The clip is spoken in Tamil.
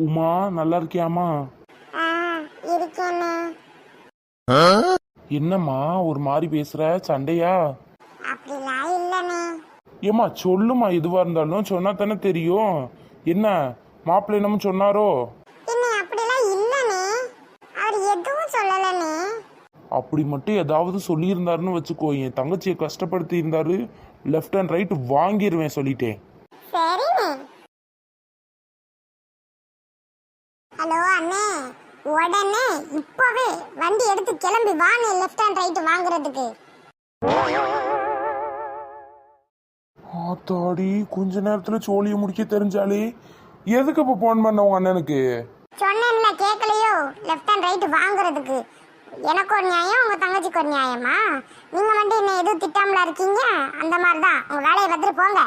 உமா நல்லா இருக்கியாமா? இருக்கேன்னு. என்னம்மா ஒரு மாதிரி பேசுற, சண்டையா? அப்படிலாம் இல்லைண்ணே. ஏம்மா சொல்லுமா, எதுவா இருந்தாலும் சொன்னா தானே தெரியும். என்ன மாப்பிள்ளை என்னமோ சொன்னாரோ? என்ன அப்படிலாம் இல்லைண்ணே, அவர் எதுவும் சொல்லலண்ணே. அப்படி மட்டும் ஏதாவது சொல்லியிருந்தாருன்னு வச்சுக்கோ, என் தங்கச்சியை கஷ்டப்படுத்தி இருந்தாரு, லெஃப்ட் அண்ட் ரைட் வாங்கிடுவேன் சொல்லிட்டேன். சரிண்ணே. ஹலோ அண்ணே, உடனே இப்பவே வண்டி எடுத்து கிளம்பி வாங்க லெஃப்ட் அண்ட் ரைட் வாங்குறதுக்கு. ஆத்தாடி, கொஞ்ச நேரத்துல சோழியை முடிக்க தெரிஞ்சாலே எதுக்கு இப்ப போன் பண்ண உங்க அண்ணனுக்கு? சொன்னேன்ல கேட்கலையோ, லெஃப்ட் அண்ட் ரைட் வாங்குறதுக்கு. எனக்கு ஒரு நியாயம், உங்க தங்கச்சிக்கு ஒரு நியாயமா? நீங்க மட்டும் என்ன எதுவும் திட்டாமலா இருக்கீங்க? அந்த மாதிரி தான், உங்க வேலையை பார்த்துட்டு போங்க.